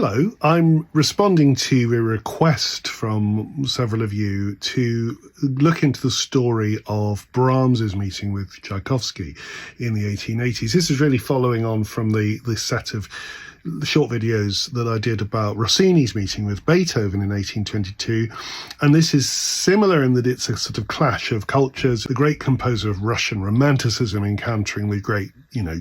Hello, I'm responding to a request from several of you to look into the story of Brahms's meeting with Tchaikovsky in the 1880s. This is really following on from the set of short videos that I did about Rossini's meeting with Beethoven in 1822. And this is similar in that it's a sort of clash of cultures. The great composer of Russian Romanticism encountering the great,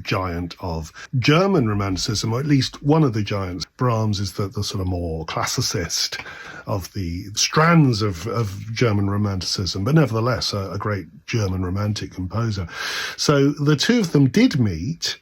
giant of German Romanticism, or at least one of the giants. Brahms is the sort of more classicist of the strands of German Romanticism, but nevertheless a great German Romantic composer. So the two of them did meet.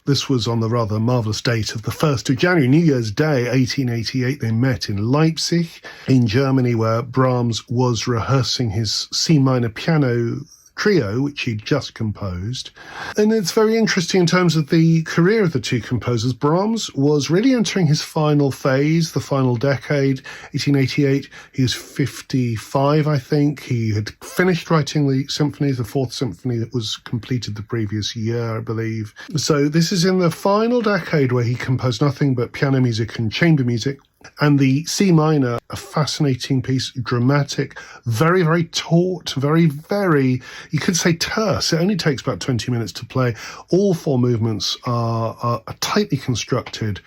This was on the rather marvellous date of the 1st of January, New Year's Day, 1888. They met in Leipzig, in Germany, where Brahms was rehearsing his C minor piano trio, which he'd just composed. And it's very interesting in terms of the career of the two composers. Brahms was really entering his final phase, the final decade, 1888. He was 55, I think. He had finished writing the symphony, the fourth symphony that was completed the previous year, I believe. So this is in the final decade where he composed nothing but piano music and chamber music. And the C minor, a fascinating piece, dramatic, very, very taut, very, very, you could say terse. It only takes about 20 minutes to play. All four movements are tightly constructed.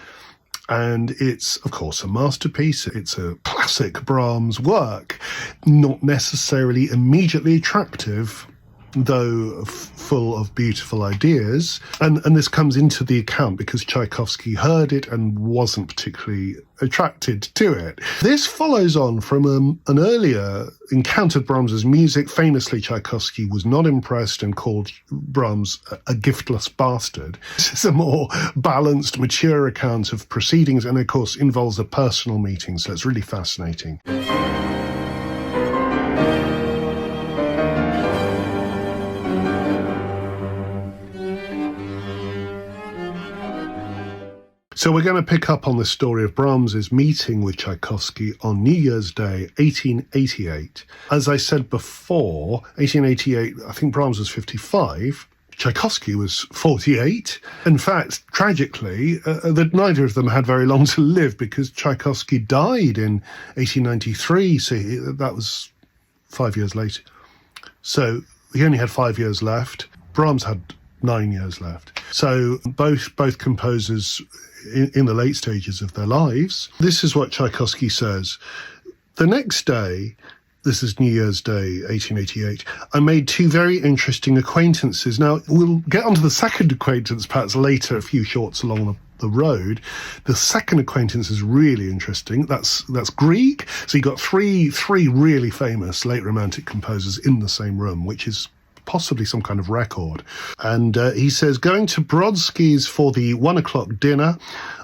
And it's, of course, a masterpiece. It's a classic Brahms work, not necessarily immediately attractive, though full of beautiful ideas. And this comes into the account because Tchaikovsky heard it and wasn't particularly attracted to it. This follows on from an earlier encounter of Brahms's music. Famously, Tchaikovsky was not impressed and called Brahms a giftless bastard. This is a more balanced, mature account of proceedings and, of course, involves a personal meeting, so it's really fascinating. So we're going to pick up on the story of Brahms's meeting with Tchaikovsky on New Year's Day, 1888. As I said before, 1888, I think Brahms was 55. Tchaikovsky was 48. In fact, tragically, that neither of them had very long to live because Tchaikovsky died in 1893, so that was 5 years later. So he only had 5 years left. Brahms had 9 years left. So both composers in the late stages of their lives. This is what Tchaikovsky says. The next day, this is New Year's Day, 1888, I made two very interesting acquaintances. Now, we'll get onto the second acquaintance perhaps later, a few shorts along the road. The second acquaintance is really interesting. That's Grieg. So you got three really famous late Romantic composers in the same room, which is possibly some kind of record. And he says, going to Brodsky's for the 1 o'clock dinner,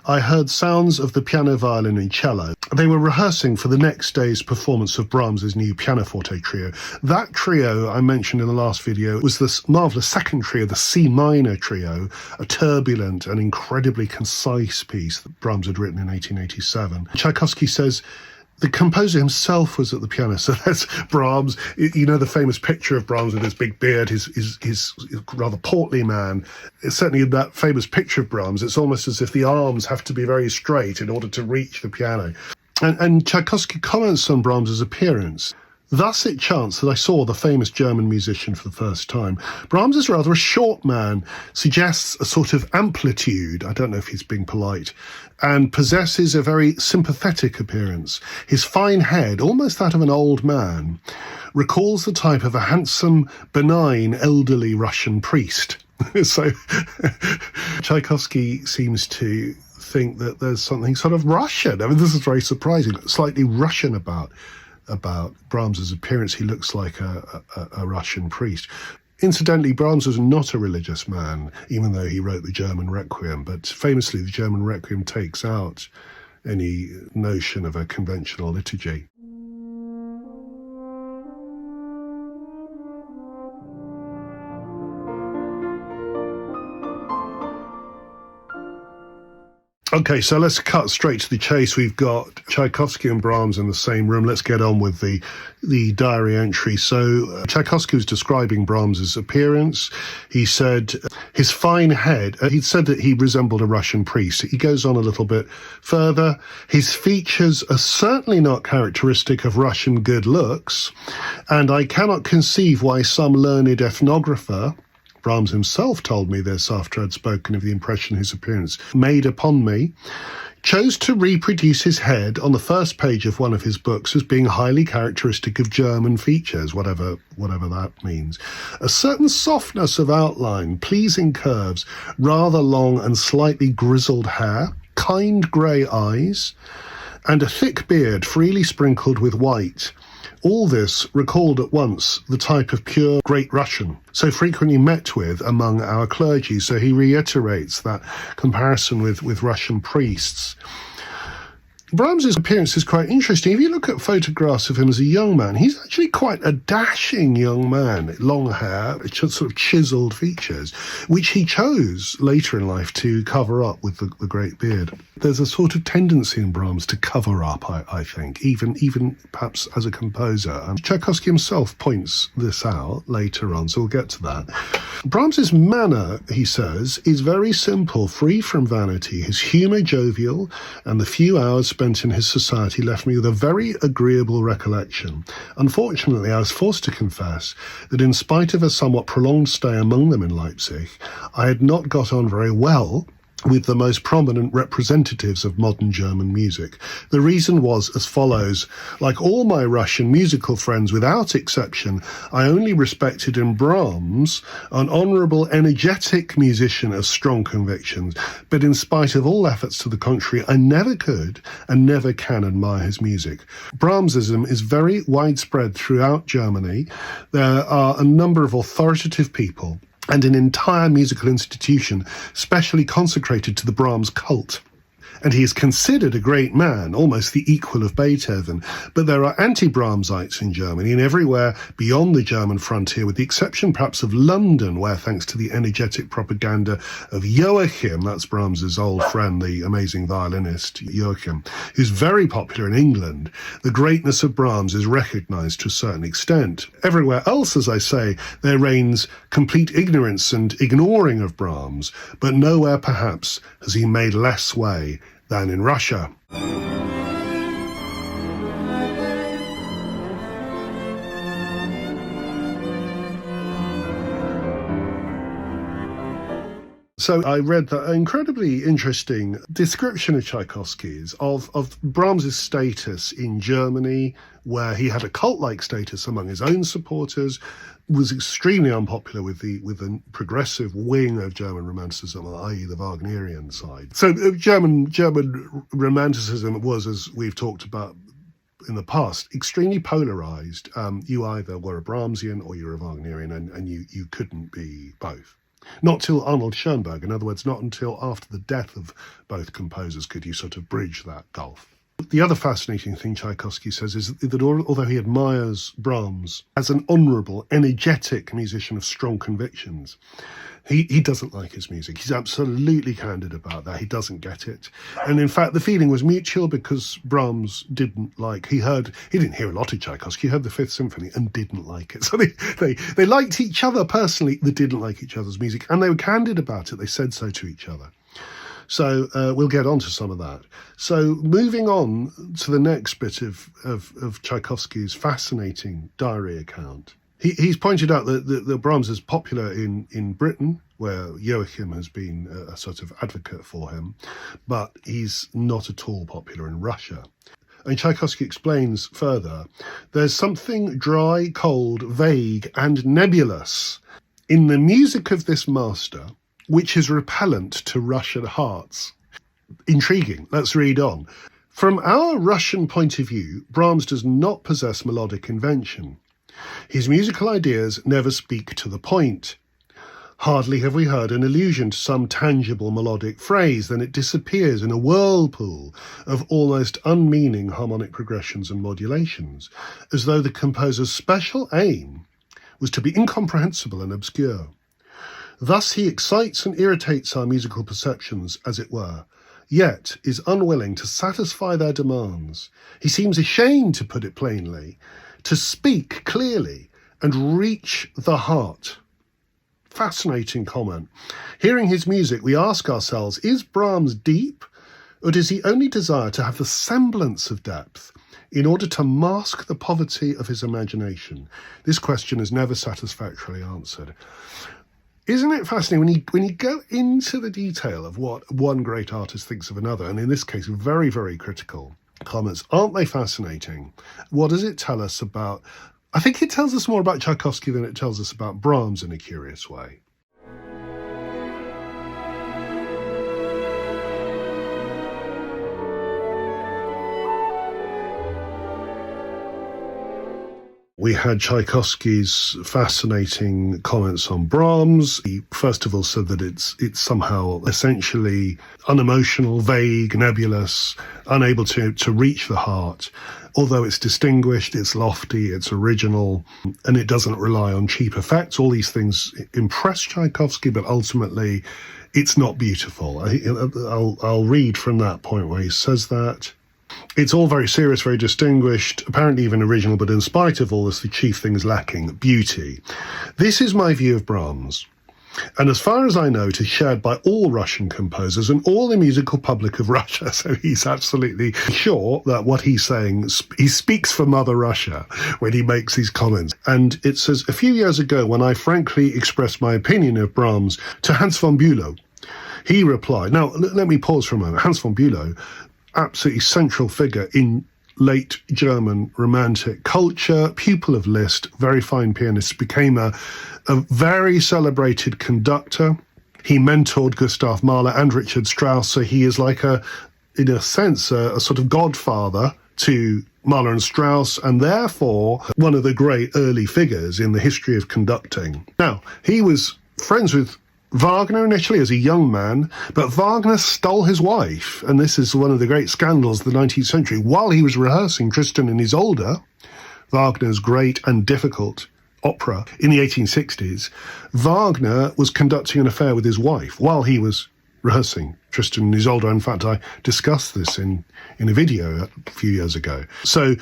I heard sounds of the piano, violin and cello. They were rehearsing for the next day's performance of Brahms's new pianoforte trio. That trio I mentioned in the last video was this marvellous second trio, the C minor trio, a turbulent and incredibly concise piece that Brahms had written in 1887. Tchaikovsky says, the composer himself was at the piano, so that's Brahms. You know the famous picture of Brahms with his big beard, his rather portly man. It's certainly in that famous picture of Brahms, it's almost as if the arms have to be very straight in order to reach the piano. And Tchaikovsky comments on Brahms's appearance. Thus it chanced that I saw the famous German musician for the first time. Brahms is rather a short man, suggests a sort of amplitude, I don't know if he's being polite, and possesses a very sympathetic appearance. His fine head, almost that of an old man, recalls the type of a handsome, benign, elderly Russian priest. So Tchaikovsky seems to think that there's something sort of Russian. I mean, this is very surprising, slightly Russian about Brahms's appearance. He looks like a Russian priest. Incidentally, Brahms was not a religious man, even though he wrote the German Requiem, but famously the German Requiem takes out any notion of a conventional liturgy. Okay, so let's cut straight to the chase. We've got Tchaikovsky and Brahms in the same room. Let's get on with the diary entry. So Tchaikovsky was describing Brahms's appearance. He said his fine head, he said that he resembled a Russian priest. He goes on a little bit further. His features are certainly not characteristic of Russian good looks, and I cannot conceive why some learned ethnographer, Brahms himself told me this after I'd spoken of the impression his appearance made upon me, chose to reproduce his head on the first page of one of his books as being highly characteristic of German features, whatever that means. A certain softness of outline, pleasing curves, rather long and slightly grizzled hair, kind grey eyes, and a thick beard freely sprinkled with white. All this recalled at once the type of pure Great Russian so frequently met with among our clergy. So he reiterates that comparison with Russian priests. Brahms's appearance is quite interesting. If you look at photographs of him as a young man, he's actually quite a dashing young man. Long hair, sort of chiseled features, which he chose later in life to cover up with the great beard. There's a sort of tendency in Brahms to cover up, I think, even perhaps as a composer. Tchaikovsky himself points this out later on, so we'll get to that. Brahms's manner, he says, is very simple, free from vanity. His humour jovial, and the few hours spent in his society left me with a very agreeable recollection. Unfortunately, I was forced to confess that in spite of a somewhat prolonged stay among them in Leipzig, I had not got on very well with the most prominent representatives of modern German music. The reason was as follows. Like all my Russian musical friends, without exception, I only respected in Brahms an honourable, energetic musician of strong convictions, but in spite of all efforts to the contrary, I never could and never can admire his music. Brahmsism is very widespread throughout Germany. There are a number of authoritative people and an entire musical institution specially consecrated to the Brahms cult. And he is considered a great man, almost the equal of Beethoven. But there are anti-Brahmsites in Germany and everywhere beyond the German frontier, with the exception perhaps of London, where thanks to the energetic propaganda of Joachim, that's Brahms's old friend, the amazing violinist Joachim, who's very popular in England, the greatness of Brahms is recognised to a certain extent. Everywhere else, as I say, there reigns complete ignorance and ignoring of Brahms, but nowhere perhaps has he made less way than in Russia. So I read that incredibly interesting description of Tchaikovsky's of Brahms's status in Germany, where he had a cult-like status among his own supporters, was extremely unpopular with the progressive wing of German Romanticism, i.e. the Wagnerian side. So German Romanticism was, as we've talked about in the past, extremely polarized. You either were a Brahmsian or you were a Wagnerian, and you couldn't be both. Not till Arnold Schoenberg, in other words, not until after the death of both composers could you sort of bridge that gulf. The other fascinating thing Tchaikovsky says is that although he admires Brahms as an honourable, energetic musician of strong convictions, he doesn't like his music. He's absolutely candid about that. He doesn't get it. And in fact, the feeling was mutual, because Brahms didn't like, he didn't hear a lot of Tchaikovsky, he heard the Fifth Symphony and didn't like it. So they liked each other personally, they didn't like each other's music, and they were candid about it. They said so to each other. So we'll get on to some of that. So moving on to the next bit of Tchaikovsky's fascinating diary account. He's pointed out that Brahms is popular in Britain, where Joachim has been a sort of advocate for him, but he's not at all popular in Russia. And Tchaikovsky explains further, there's something dry, cold, vague, and nebulous in the music of this master, which is repellent to Russian hearts. Intriguing. Let's read on. From our Russian point of view, Brahms does not possess melodic invention. His musical ideas never speak to the point. Hardly have we heard an allusion to some tangible melodic phrase, then it disappears in a whirlpool of almost unmeaning harmonic progressions and modulations, as though the composer's special aim was to be incomprehensible and obscure. Thus he excites and irritates our musical perceptions, as it were, yet is unwilling to satisfy their demands. He seems ashamed, to put it plainly, to speak clearly and reach the heart. Fascinating comment. Hearing his music, we ask ourselves, is Brahms deep, or does he only desire to have the semblance of depth in order to mask the poverty of his imagination? This question is never satisfactorily answered. Isn't it fascinating when you go into the detail of what one great artist thinks of another, and in this case, very, very critical comments? Aren't they fascinating? What does it tell us about... I think it tells us more about Tchaikovsky than it tells us about Brahms in a curious way. We had Tchaikovsky's fascinating comments on Brahms. He first of all said that it's somehow essentially unemotional, vague, nebulous, unable to reach the heart. Although it's distinguished, it's lofty, it's original, and it doesn't rely on cheap effects. All these things impress Tchaikovsky, but ultimately it's not beautiful. I'll read from that point where he says that. It's all very serious, very distinguished, apparently even original, but in spite of all this, the chief thing is lacking: beauty. This is my view of Brahms. And as far as I know, it is shared by all Russian composers and all the musical public of Russia. So he's absolutely sure that what he's saying, he speaks for Mother Russia when he makes these comments. And it says, a few years ago, when I frankly expressed my opinion of Brahms to Hans von Bülow, he replied... Now, let me pause for a moment. Hans von Bülow, absolutely central figure in late German romantic culture, pupil of Liszt, very fine pianist, became a very celebrated conductor. He mentored Gustav Mahler and Richard Strauss, so he is like in a sense, a sort of godfather to Mahler and Strauss, and therefore one of the great early figures in the history of conducting. Now, he was friends with Wagner initially as a young man, but Wagner stole his wife, and this is one of the great scandals of the 19th century. While he was rehearsing Tristan and Isolde, Wagner's great and difficult opera in the 1860s, Wagner was conducting an affair with his wife while he was rehearsing Tristan and Isolde. In fact, I discussed this in a video a few years ago. So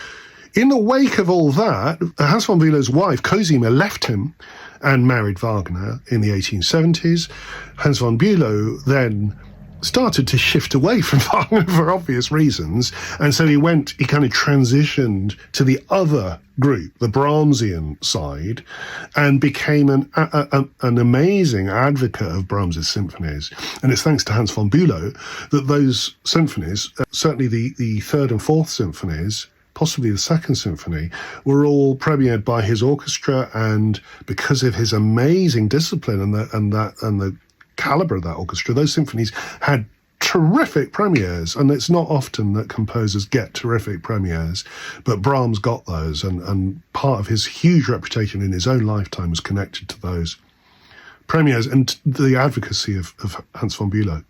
in the wake of all that, Hans von Bülow's wife, Cosima, left him and married Wagner in the 1870s. Hans von Bülow then started to shift away from Wagner for obvious reasons, and so he kind of transitioned to the other group, the Brahmsian side, and became an amazing advocate of Brahms's symphonies. And it's thanks to Hans von Bülow that those symphonies, certainly the third and fourth symphonies, possibly the second symphony, were all premiered by his orchestra, and because of his amazing discipline and the caliber of that orchestra, those symphonies had terrific premieres. And it's not often that composers get terrific premieres, but Brahms got those, and part of his huge reputation in his own lifetime was connected to those premieres and the advocacy of Hans von Bülow.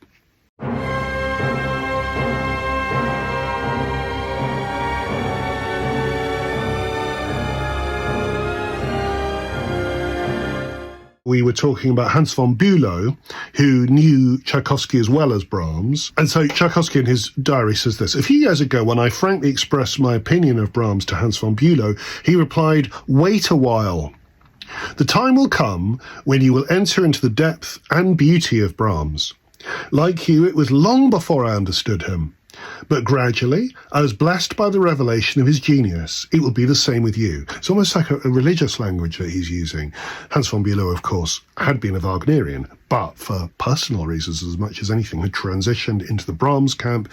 We were talking about Hans von Bülow, who knew Tchaikovsky as well as Brahms. And so Tchaikovsky in his diary says this: a few years ago, when I frankly expressed my opinion of Brahms to Hans von Bülow, he replied, "Wait a while. The time will come when you will enter into the depth and beauty of Brahms. Like you, it was long before I understood him. But gradually, I was blessed by the revelation of his genius. It will be the same with you." It's almost like a religious language that he's using. Hans von Bülow, of course, had been a Wagnerian, but for personal reasons as much as anything, had transitioned into the Brahms camp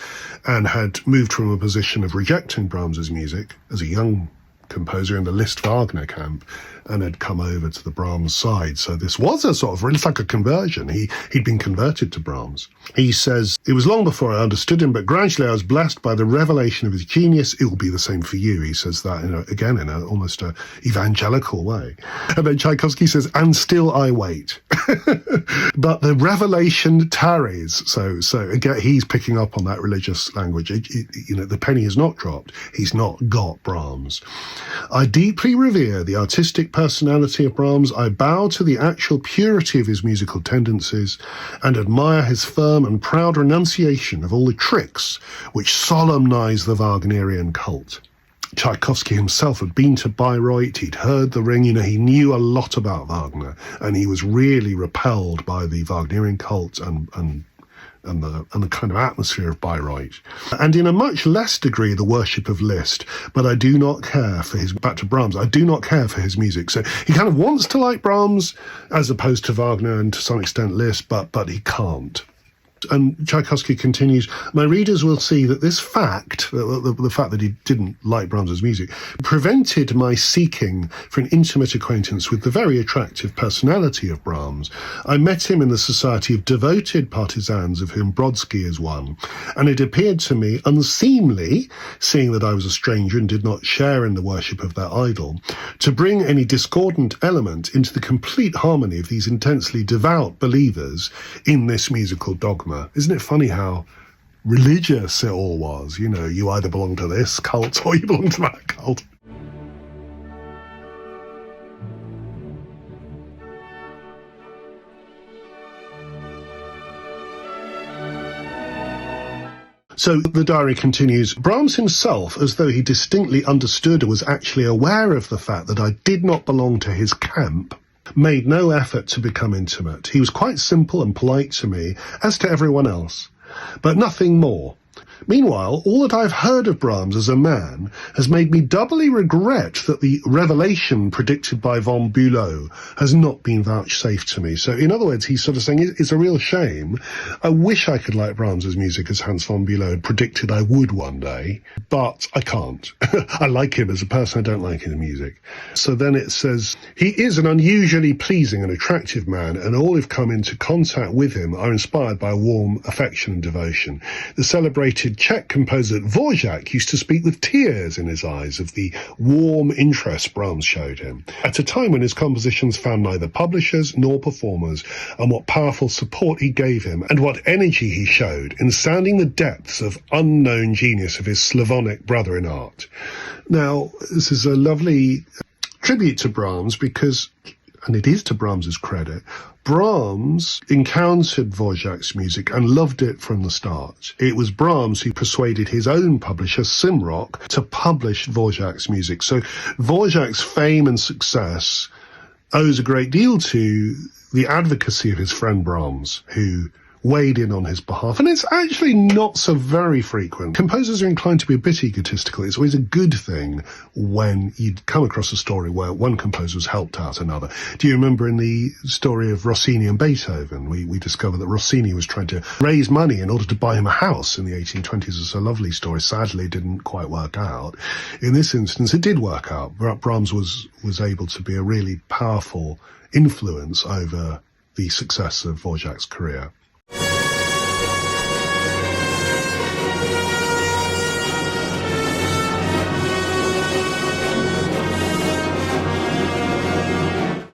and had moved from a position of rejecting Brahms's music as a young composer in the Liszt-Wagner camp, and had come over to the Brahms side. So this was a sort of, it's like a conversion. He'd been converted to Brahms. He says, "It was long before I understood him, but gradually I was blessed by the revelation of his genius. It will be the same for you." He says that again in almost a evangelical way. And then Tchaikovsky says, "And still I wait." But the revelation tarries. So again, he's picking up on that religious language. The penny has not dropped. He's not got Brahms. I deeply revere the artistic personality of Brahms. I bow to the actual purity of his musical tendencies and admire his firm and proud renunciation of all the tricks which solemnize the Wagnerian cult. Tchaikovsky himself had been to Bayreuth, he'd heard the Ring, he knew a lot about Wagner, and he was really repelled by the Wagnerian cult and the kind of atmosphere of Bayreuth. And in a much less degree, the worship of Liszt, but I do not care for his, back to Brahms, I do not care for his music. So he kind of wants to like Brahms, as opposed to Wagner and to some extent Liszt, but he can't. And Tchaikovsky continues, my readers will see that this fact, the fact that he didn't like Brahms's music, prevented my seeking for an intimate acquaintance with the very attractive personality of Brahms. I met him in the society of devoted partisans, of whom Brodsky is one, and it appeared to me unseemly, seeing that I was a stranger and did not share in the worship of their idol, to bring any discordant element into the complete harmony of these intensely devout believers in this musical dogma. Isn't it funny how religious it all was? You either belong to this cult or you belong to that cult. So the diary continues, Brahms himself, as though he distinctly understood or was actually aware of the fact that I did not belong to his camp, made no effort to become intimate. He was quite simple and polite to me, as to everyone else, but nothing more. Meanwhile, all that I've heard of Brahms as a man has made me doubly regret that the revelation predicted by von Bülow has not been vouchsafed to me. So, in other words, he's sort of saying it's a real shame. I wish I could like Brahms's music as Hans von Bülow had predicted I would one day, but I can't. I like him as a person, I don't like his music. So then it says, he is an unusually pleasing and attractive man, and all who've come into contact with him are inspired by warm affection and devotion. The celebrated Czech composer Dvořak used to speak with tears in his eyes of the warm interest Brahms showed him, at a time when his compositions found neither publishers nor performers, and what powerful support he gave him, and what energy he showed in sounding the depths of unknown genius of his Slavonic brother in art. Now, this is a lovely tribute to Brahms because, and it is to Brahms's credit, Brahms encountered Dvořák's music and loved it from the start. It was Brahms who persuaded his own publisher, Simrock, to publish Dvořák's music. So Dvořák's fame and success owes a great deal to the advocacy of his friend Brahms, who weighed in on his behalf. And it's actually not so very frequent. Composers are inclined to be a bit egotistical. It's always a good thing when you come across a story where one composer has helped out another. Do you remember in the story of Rossini and Beethoven, we discovered that Rossini was trying to raise money in order to buy him a house in the 1820s. It's a lovely story. Sadly, it didn't quite work out. In this instance, it did work out. Brahms was able to be a really powerful influence over the success of Dvořák's career.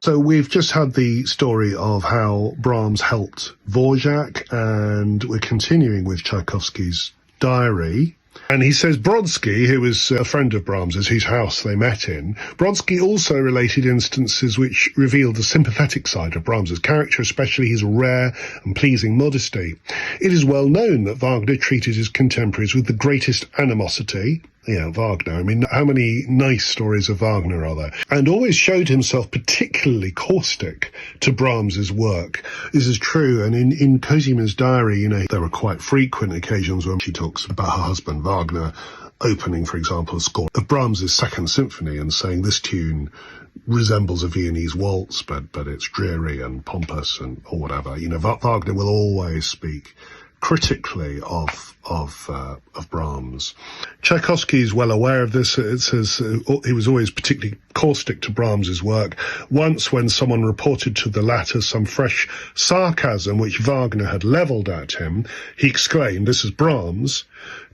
So we've just had the story of how Brahms helped Dvořák, and we're continuing with Tchaikovsky's diary. And he says Brodsky, who was a friend of Brahms's, whose house they met in, Brodsky also related instances which revealed the sympathetic side of Brahms's character, especially his rare and pleasing modesty. It is well known that Wagner treated his contemporaries with the greatest animosity. Yeah, Wagner. I mean, how many nice stories of Wagner are there? And always showed himself particularly caustic to Brahms's work. This is true. And in Cosima's diary, there were quite frequent occasions when she talks about her husband, Wagner, opening, for example, a score of Brahms's Second Symphony and saying this tune resembles a Viennese waltz, but it's dreary and pompous or whatever. Wagner will always speak critically of Brahms. Tchaikovsky is well aware of this. It says he was always particularly caustic to Brahms's work. Once, when someone reported to the latter some fresh sarcasm which Wagner had levelled at him, he exclaimed, this is Brahms,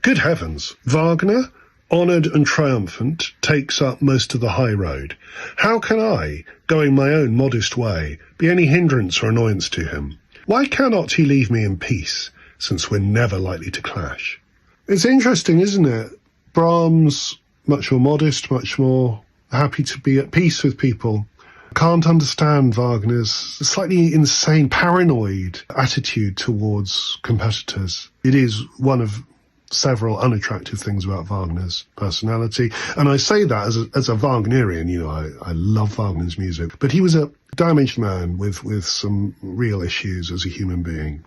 "Good heavens, Wagner, honoured and triumphant, takes up most of the high road. How can I, going my own modest way, be any hindrance or annoyance to him? Why cannot he leave me in peace, since we're never likely to clash?" It's interesting, isn't it? Brahms much more modest, much more happy to be at peace with people. Can't understand Wagner's slightly insane, paranoid attitude towards competitors. It is one of several unattractive things about Wagner's personality. And I say that as a Wagnerian, I love Wagner's music. But he was a damaged man with some real issues as a human being.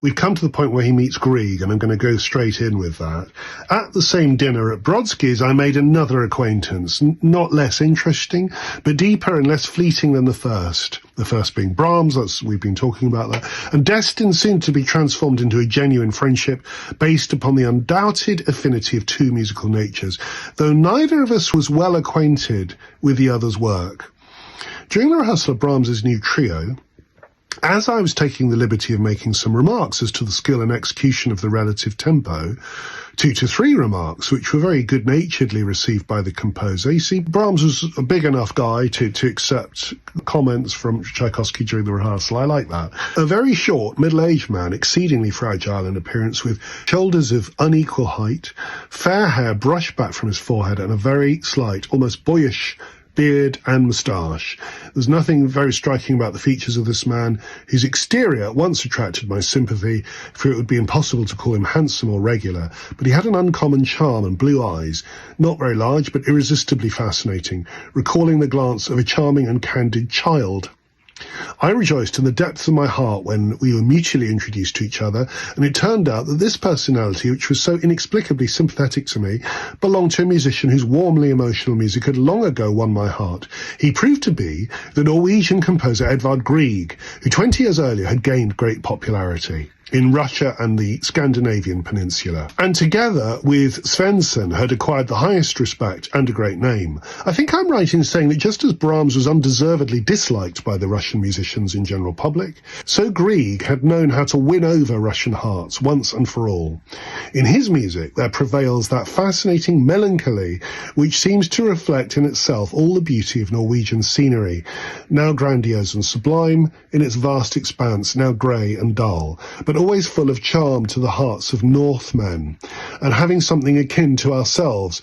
We've come to the point where he meets Grieg, and I'm going to go straight in with that. At the same dinner at Brodsky's, I made another acquaintance, not less interesting, but deeper and less fleeting than the first. The first being Brahms, we've been talking about that, and destined soon to be transformed into a genuine friendship based upon the undoubted affinity of two musical natures, though neither of us was well acquainted with the other's work. During the rehearsal of Brahms's new trio, as I was taking the liberty of making some remarks as to the skill and execution of the relative tempo, 2 to 3 remarks, which were very good-naturedly received by the composer. You see, Brahms was a big enough guy to accept comments from Tchaikovsky during the rehearsal. I like that. A very short, middle-aged man, exceedingly fragile in appearance, with shoulders of unequal height, fair hair brushed back from his forehead, and a very slight, almost boyish beard and moustache. There's nothing very striking about the features of this man, whose exterior at once attracted my sympathy, for it would be impossible to call him handsome or regular, but he had an uncommon charm and blue eyes, not very large, but irresistibly fascinating, recalling the glance of a charming and candid child. I rejoiced in the depths of my heart when we were mutually introduced to each other, and it turned out that this personality, which was so inexplicably sympathetic to me, belonged to a musician whose warmly emotional music had long ago won my heart. He proved to be the Norwegian composer Edvard Grieg, who 20 years earlier had gained great popularity in Russia and the Scandinavian peninsula, and together with Svensson had acquired the highest respect and a great name. I think I'm right in saying that just as Brahms was undeservedly disliked by the Russian musicians in general public, so Grieg had known how to win over Russian hearts once and for all. In his music there prevails that fascinating melancholy which seems to reflect in itself all the beauty of Norwegian scenery, now grandiose and sublime in its vast expanse, now grey and dull, but always full of charm to the hearts of Northmen, and having something akin to ourselves,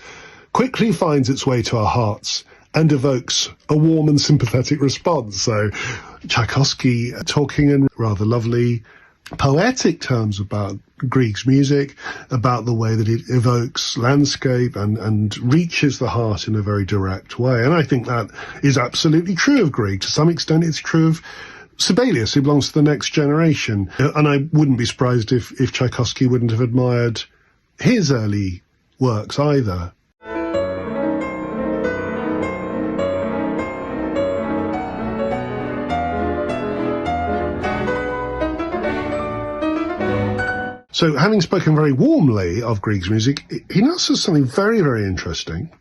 quickly finds its way to our hearts and evokes a warm and sympathetic response. So Tchaikovsky talking in rather lovely poetic terms about Grieg's music, about the way that it evokes landscape and reaches the heart in a very direct way. And I think that is absolutely true of Grieg. To some extent it's true of Sibelius, who belongs to the next generation. And I wouldn't be surprised if Tchaikovsky wouldn't have admired his early works either. So, having spoken very warmly of Grieg's music, he now says something very, very interesting.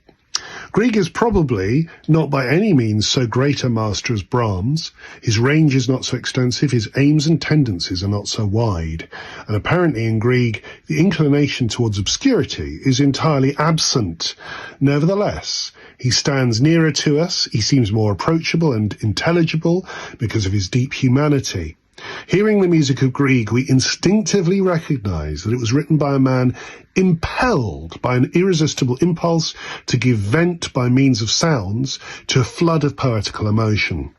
Grieg is probably not by any means so great a master as Brahms. His range is not so extensive, his aims and tendencies are not so wide, and apparently in Grieg the inclination towards obscurity is entirely absent. Nevertheless, he stands nearer to us, he seems more approachable and intelligible because of his deep humanity. Hearing the music of Grieg, we instinctively recognize that it was written by a man impelled by an irresistible impulse to give vent by means of sounds to a flood of poetical emotion,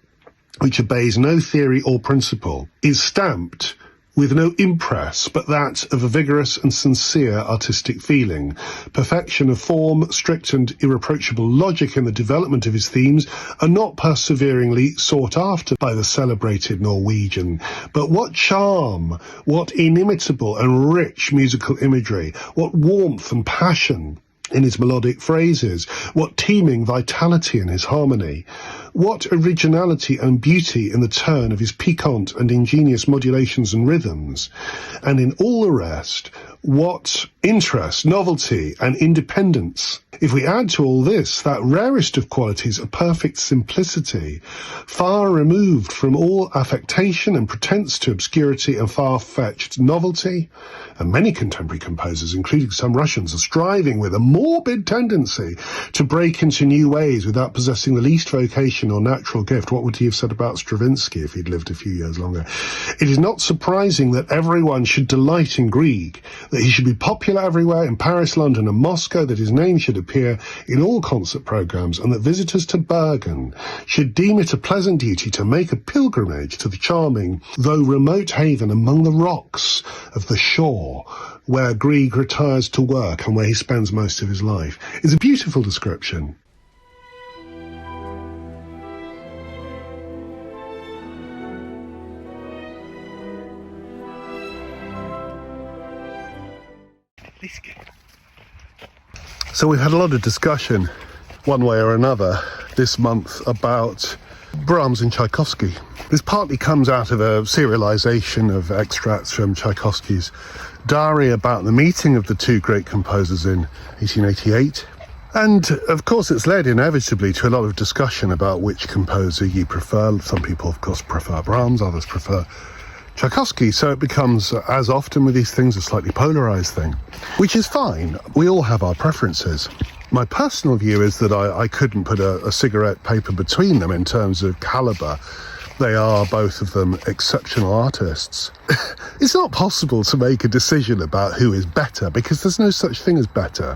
which obeys no theory or principle, is stamped with no impress but that of a vigorous and sincere artistic feeling. Perfection of form, strict and irreproachable logic in the development of his themes are not perseveringly sought after by the celebrated Norwegian. But what charm, what inimitable and rich musical imagery, what warmth and passion in his melodic phrases, what teeming vitality in his harmony, what originality and beauty in the turn of his piquant and ingenious modulations and rhythms, and in all the rest, what interest, novelty, and independence. If we add to all this that rarest of qualities, a perfect simplicity, far removed from all affectation and pretense to obscurity and far-fetched novelty, and many contemporary composers, including some Russians, are striving with a morbid tendency to break into new ways without possessing the least vocation disposition or natural gift. What would he have said about Stravinsky if he'd lived a few years longer? It is not surprising that everyone should delight in Grieg, that he should be popular everywhere in Paris, London and Moscow, that his name should appear in all concert programmes, and that visitors to Bergen should deem it a pleasant duty to make a pilgrimage to the charming, though remote haven among the rocks of the shore where Grieg retires to work and where he spends most of his life. It's a beautiful description. So we've had a lot of discussion, one way or another, this month about Brahms and Tchaikovsky. This partly comes out of a serialization of extracts from Tchaikovsky's diary about the meeting of the two great composers in 1888. And of course it's led inevitably to a lot of discussion about which composer you prefer. Some people of course prefer Brahms, others prefer Tchaikovsky, so it becomes, as often with these things, a slightly polarized thing, which is fine. We all have our preferences. My personal view is that I couldn't put a cigarette paper between them in terms of caliber. They are, both of them, exceptional artists. It's not possible to make a decision about who is better, because there's no such thing as better.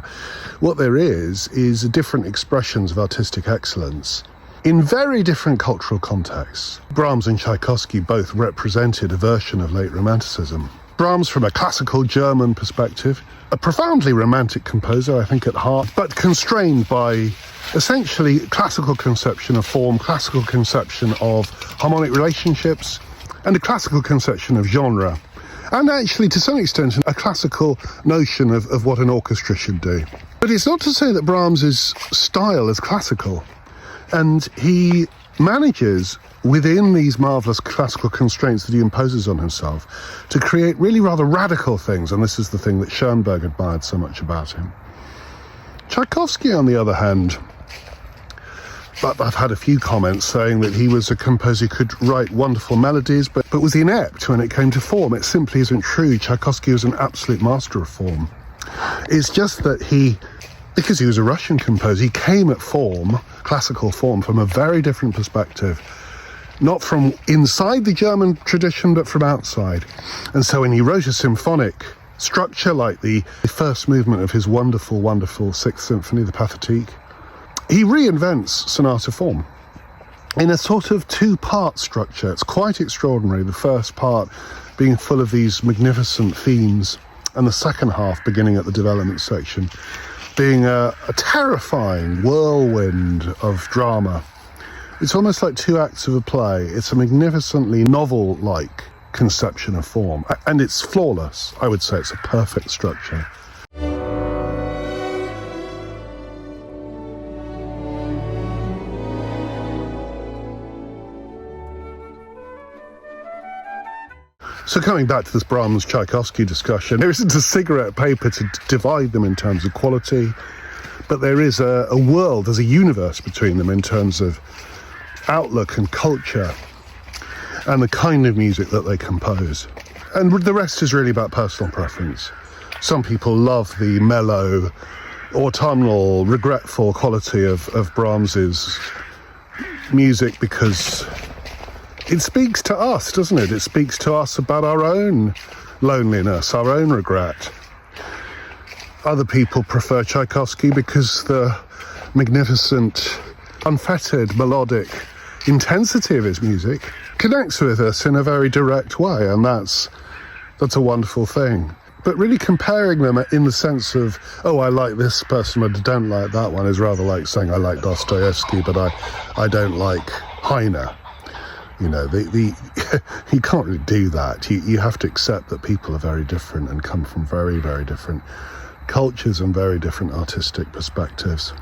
What there is different expressions of artistic excellence in very different cultural contexts. Brahms and Tchaikovsky both represented a version of late Romanticism. Brahms from a classical German perspective, a profoundly romantic composer, I think, at heart, but constrained by essentially classical conception of form, classical conception of harmonic relationships, and a classical conception of genre. And actually, to some extent, a classical notion of what an orchestra should do. But it's not to say that Brahms's style is classical. And he manages, within these marvellous classical constraints that he imposes on himself, to create really rather radical things, and this is the thing that Schoenberg admired so much about him. Tchaikovsky, on the other hand, but I've had a few comments saying that he was a composer who could write wonderful melodies, but was inept when it came to form. It simply isn't true. Tchaikovsky was an absolute master of form. It's just that because he was a Russian composer, he came at form, classical form, from a very different perspective. Not from inside the German tradition, but from outside. And so when he wrote a symphonic structure like the first movement of his wonderful, wonderful Sixth Symphony, the Pathétique, he reinvents sonata form in a sort of two-part structure. It's quite extraordinary, the first part being full of these magnificent themes, and the second half, beginning at the development section, being a terrifying whirlwind of drama. It's almost like two acts of a play. It's a magnificently novel-like conception of form, and it's flawless. I would say it's a perfect structure. So coming back to this Brahms-Tchaikovsky discussion, there isn't a cigarette paper to divide them in terms of quality, but there is a world, there's a universe between them in terms of outlook and culture and the kind of music that they compose. And the rest is really about personal preference. Some people love the mellow, autumnal, regretful quality of Brahms's music because it speaks to us, doesn't it? It speaks to us about our own loneliness, our own regret. Other people prefer Tchaikovsky because the magnificent, unfettered, melodic intensity of his music connects with us in a very direct way, and that's a wonderful thing. But really comparing them in the sense of, oh, I like this person, but I don't like that one, is rather like saying I like Dostoevsky, but I don't like Heine. You know, you can't really do that. You have to accept that people are very different and come from very, very different cultures and very different artistic perspectives.